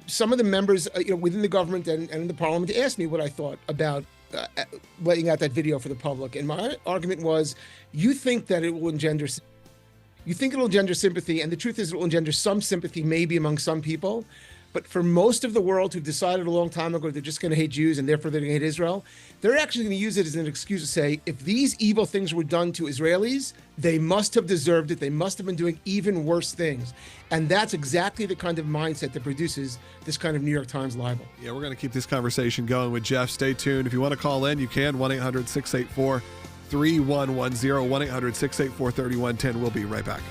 some of the members within the government and in the parliament asked me what I thought about letting out that video for the public. And my argument was, you think that it will engender sympathy, and the truth is it will engender some sympathy maybe among some people, but for most of the world who've decided a long time ago they're just going to hate Jews and therefore they're going to hate Israel, they're actually going to use it as an excuse to say, if these evil things were done to Israelis, they must have deserved it. They must have been doing even worse things. And that's exactly the kind of mindset that produces this kind of New York Times libel. Yeah, we're going to keep this conversation going with Jeff. Stay tuned. If you want to call in, you can. 1-800-684-3110, 1-800-684-3110. We'll be right back.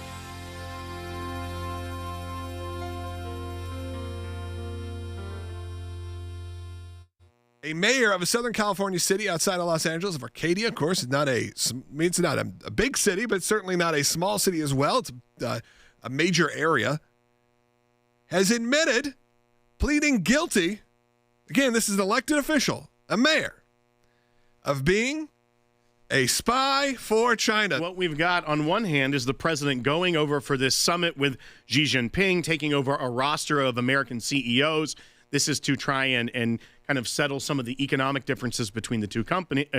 A mayor of a Southern California city outside of Los Angeles, of Arcadia, of course, it's not a big city, but certainly not a small city as well. It's a major area, has admitted, pleading guilty, again, this is an elected official, a mayor, of being a spy for China. What we've got on one hand is the president going over for this summit with Xi Jinping, taking over a roster of American CEOs. This is to try and kind of settle some of the economic differences between the two countries.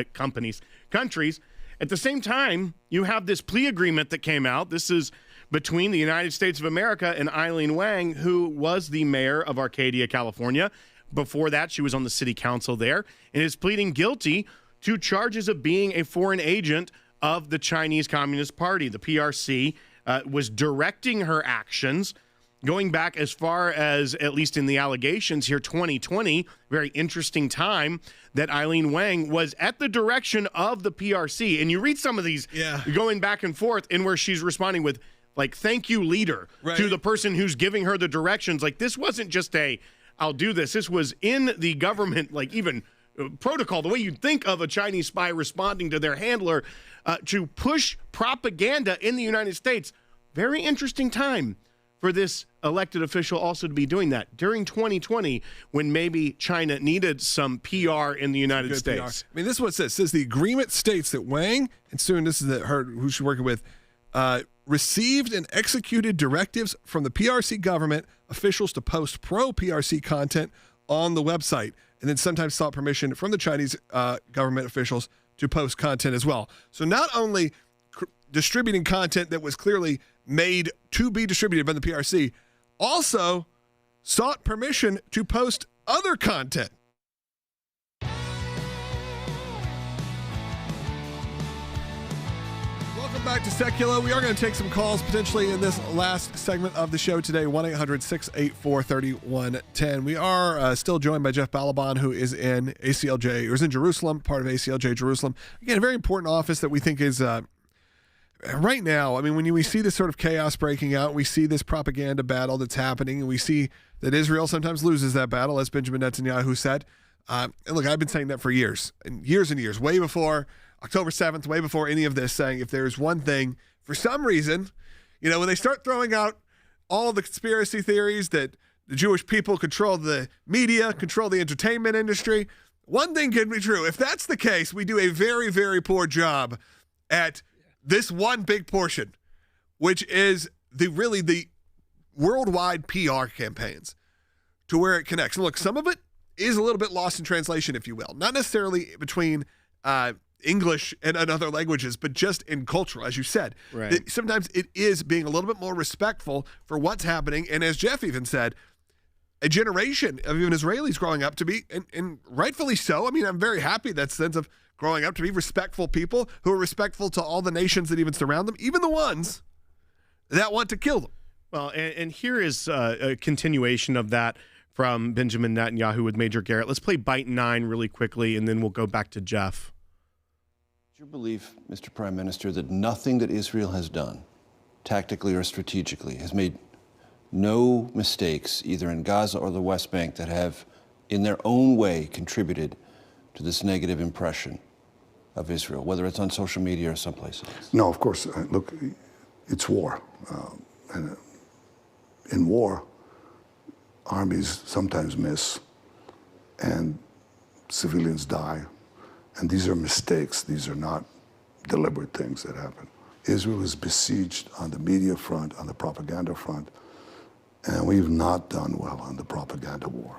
At the same time, you have this plea agreement that came out. This is between the United States of America and Eileen Wang, who was the mayor of Arcadia, California. Before that, she was on the city council there and is pleading guilty to charges of being a foreign agent of the Chinese Communist Party. The PRC was directing her actions going back as far as, at least in the allegations here, 2020, very interesting time that Eileen Wang was at the direction of the PRC. And you read some of these going back and forth, and where she's responding with, like, thank you, leader, to the person who's giving her the directions. Like, this wasn't just I'll do this. This was in the government, like, even protocol, the way you'd think of a Chinese spy responding to their handler to push propaganda in the United States. Very interesting time for this elected official also to be doing that during 2020 when maybe China needed some PR in the United States. PR. I mean, this is what it says. It says the agreement states that Wang, and soon this is her who she's working with, received and executed directives from the PRC government officials to post pro-PRC content on the website, and then sometimes sought permission from the Chinese government officials to post content as well. So not only distributing content that was clearly made to be distributed by the PRC also sought permission to post other content. Welcome back to Sekulow. We are going to take some calls potentially in this last segment of the show today, 1-800-684-3110. We are still joined by Jeff Balaban, who is in ACLJ, or is in Jerusalem, part of ACLJ Jerusalem. Again, a very important office that we think is right now. I mean, when we see this sort of chaos breaking out, we see this propaganda battle that's happening, and we see that Israel sometimes loses that battle, as Benjamin Netanyahu said. And look, I've been saying that for years and years, way before October 7th, way before any of this, saying if there's one thing, for some reason, when they start throwing out all the conspiracy theories that the Jewish people control the media, control the entertainment industry, one thing can be true. If that's the case, we do a very, very poor job at this one big portion, which is the worldwide PR campaigns, to where it connects. And look, some of it is a little bit lost in translation, if you will. Not necessarily between English and other languages, but just in cultural, as you said. Right. Sometimes it is being a little bit more respectful for what's happening. And as Jeff even said, a generation of even Israelis growing up to be, and rightfully so. I mean, I'm very happy that sense of growing up to be respectful people who are respectful to all the nations that even surround them, even the ones that want to kill them. Well, and here is a continuation of that from Benjamin Netanyahu with Major Garrett. Let's play Bite 9 really quickly, and then we'll go back to Jeff. Is your belief, Mr. Prime Minister, that nothing that Israel has done, tactically or strategically, has made no mistakes, either in Gaza or the West Bank, that have, in their own way, contributed to this negative impression of Israel, whether it's on social media or someplace else? No, of course. Look, it's war. And in war, armies sometimes miss, and civilians die. And these are mistakes. These are not deliberate things that happen. Israel is besieged on the media front, on the propaganda front, and we've not done well on the propaganda war.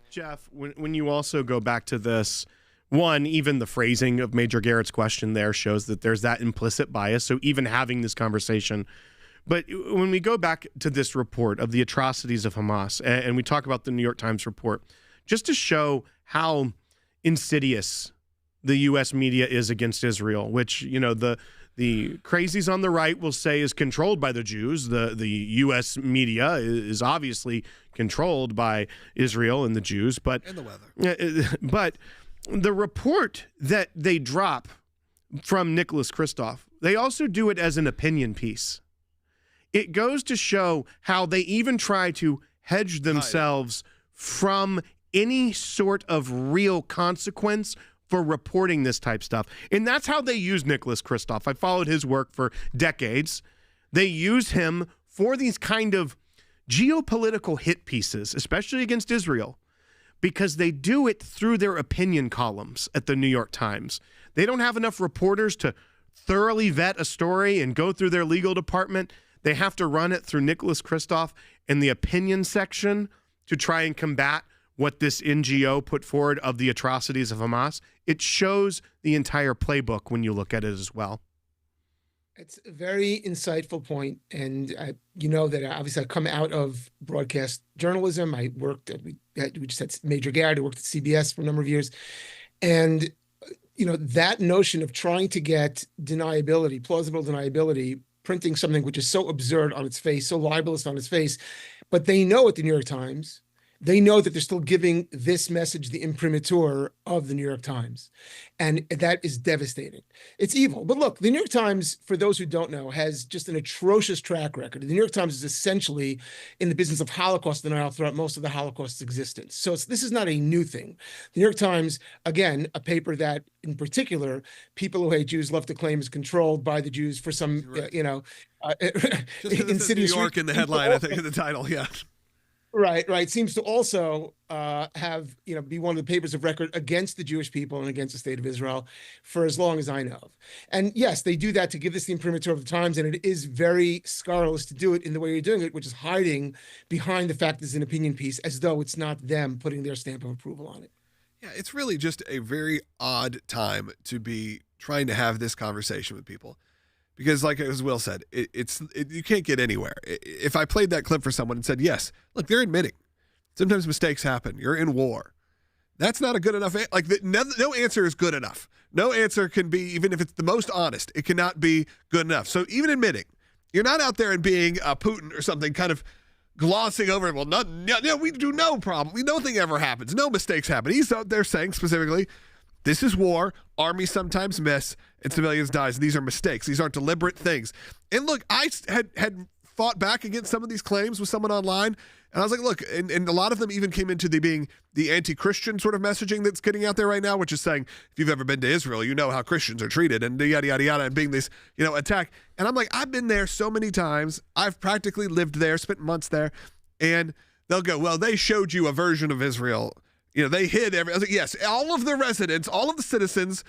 Jeff, when you also go back to this, one, even the phrasing of Major Garrett's question there shows that there's that implicit bias. So even having this conversation. But when we go back to this report of the atrocities of Hamas, and we talk about the New York Times report, just to show how insidious the U.S. media is against Israel, which, the crazies on the right will say is controlled by the Jews. The U.S. media is obviously controlled by Israel and the Jews. But, and the weather. But the report that they drop from Nicholas Kristof, they also do it as an opinion piece. It goes to show how they even try to hedge themselves from any sort of real consequence for reporting this type stuff. And that's how they use Nicholas Kristof. I followed his work for decades. They use him for these kind of geopolitical hit pieces, especially against Israel, because they do it through their opinion columns at the New York Times. They don't have enough reporters to thoroughly vet a story and go through their legal department. They have to run it through Nicholas Kristof in the opinion section to try and combat what this NGO put forward of the atrocities of Hamas. It shows the entire playbook when you look at it as well. It's a very insightful point. And that obviously I come out of broadcast journalism. I worked, we just had Major Garrett, who worked at CBS for a number of years. And, that notion of trying to get deniability, plausible deniability, printing something which is so absurd on its face, so libelous on its face, but they know at the New York Times, they know that they're still giving this message the imprimatur of the New York Times. And that is devastating. It's evil. But look, the New York Times, for those who don't know, has just an atrocious track record. The New York Times is essentially in the business of Holocaust denial throughout most of the Holocaust's existence. So this is not a new thing. The New York Times, again, a paper that in particular, people who hate Jews love to claim is controlled by the Jews for some, Just insidious New York in the headline, I think, in the title, yeah. Right. Seems to also have, be one of the papers of record against the Jewish people and against the state of Israel for as long as I know of. And yes, they do that to give this the imprimatur of the Times, and it is very scurrilous to do it in the way you're doing it, which is hiding behind the fact it's an opinion piece as though it's not them putting their stamp of approval on it. Yeah, it's really just a very odd time to be trying to have this conversation with people. Because like as Will said, you can't get anywhere. If I played that clip for someone and said, yes, look, they're admitting sometimes mistakes happen. You're in war. That's not a good enough, no answer is good enough. No answer can be, even if it's the most honest, it cannot be good enough. So even admitting, you're not out there and being Putin or something, kind of glossing over it. Well, we do no problem. Nothing ever happens. No mistakes happen. He's out there saying specifically, this is war. Armies sometimes miss and civilians die. These are mistakes. These aren't deliberate things. And look, I had fought back against some of these claims with someone online. And I was like, look, and a lot of them even came into being the anti-Christian sort of messaging that's getting out there right now, which is saying, if you've ever been to Israel, you know how Christians are treated and yada, yada, yada, and being this, attack. And I'm like, I've been there so many times. I've practically lived there, spent months there. And they'll go, well, they showed you a version of Israel. They hid I was like, yes, all of the residents, all of the citizens,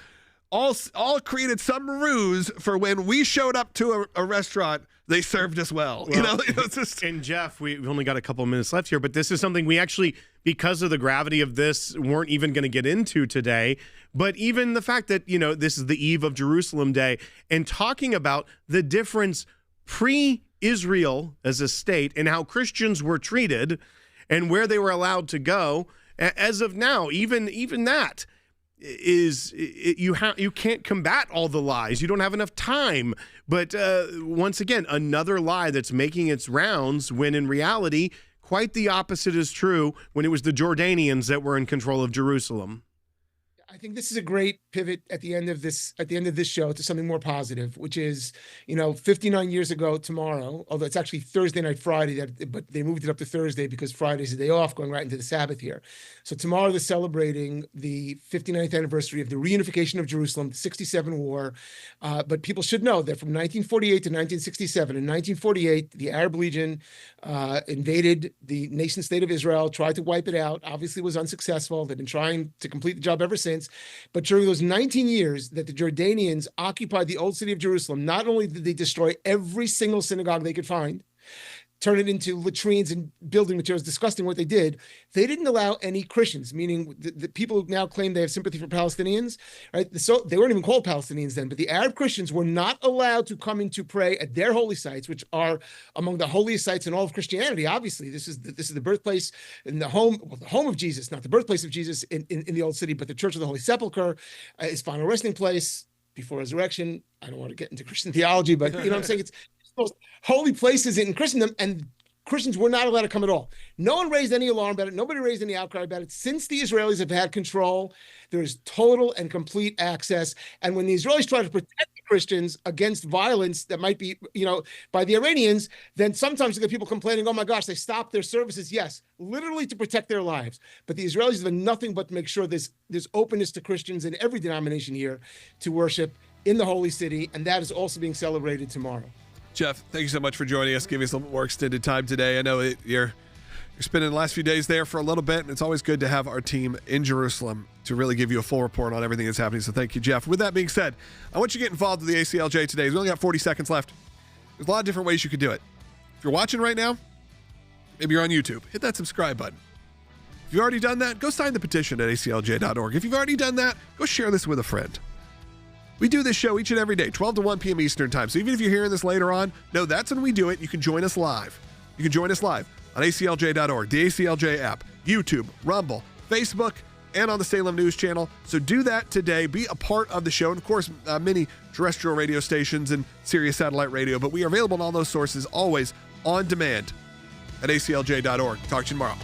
all created some ruse for when we showed up to a restaurant, they served us well. It's just... And Jeff, we've only got a couple of minutes left here, but this is something we actually, because of the gravity of this, weren't even going to get into today. But even the fact that, this is the eve of Jerusalem Day, and talking about the difference pre-Israel as a state and how Christians were treated and where they were allowed to go. As of now, even that is you can't combat all the lies. You don't have enough time. But once again, another lie that's making its rounds when in reality, quite the opposite is true when it was the Jordanians that were in control of Jerusalem. I think this is a great pivot at the end of this show to something more positive, which is, 59 years ago tomorrow, although it's actually Thursday night, Friday, but they moved it up to Thursday because Friday's a day off, going right into the Sabbath here. So tomorrow they're celebrating the 59th anniversary of the reunification of Jerusalem, the 67 war. But people should know that from 1948 to 1967, in 1948, the Arab Legion invaded the nation state of Israel, tried to wipe it out, obviously was unsuccessful. They've been trying to complete the job ever since. But during those 19 years that the Jordanians occupied the old city of Jerusalem, not only did they destroy every single synagogue they could find, turn it into latrines and building materials, disgusting what they didn't allow any Christians, meaning the people who now claim they have sympathy for Palestinians, right? So they weren't even called Palestinians then, but the Arab Christians were not allowed to come in to pray at their holy sites, which are among the holiest sites in all of Christianity. Obviously, this is the birthplace and the home of Jesus, not the birthplace of Jesus in the old city, but the Church of the Holy Sepulchre, his final resting place before resurrection. I don't want to get into Christian theology, but you know what I'm saying? It's most holy places in Christendom, and Christians were not allowed to come at all. No one raised any alarm about it. Nobody raised any outcry about it. Since the Israelis have had control, there is total and complete access. And when the Israelis try to protect the Christians against violence that might be, by the Iranians, then sometimes you get people complaining, oh my gosh, they stopped their services. Yes, literally to protect their lives. But the Israelis have done nothing but to make sure there's openness to Christians in every denomination here to worship in the holy city. And that is also being celebrated tomorrow. Jeff, thank you so much for joining us, giving us a little more extended time today. I know you're spending the last few days there for a little bit, and it's always good to have our team in Jerusalem to really give you a full report on everything that's happening. So thank you, Jeff. With that being said, I want you to get involved with the ACLJ today. We only got 40 seconds left. There's a lot of different ways you could do it. If you're watching right now, maybe you're on YouTube, hit that subscribe button. If you've already done that, go sign the petition at ACLJ.org. If you've already done that, go share this with a friend. We do this show each and every day, 12 to 1 p.m. Eastern time. So even if you're hearing this later on, no, that's when we do it. You can join us live. You can join us live on ACLJ.org, the ACLJ app, YouTube, Rumble, Facebook, and on the Salem News Channel. So do that today. Be a part of the show. And, of course, many terrestrial radio stations and Sirius Satellite Radio. But we are available on all those sources, always on demand at ACLJ.org. Talk to you tomorrow.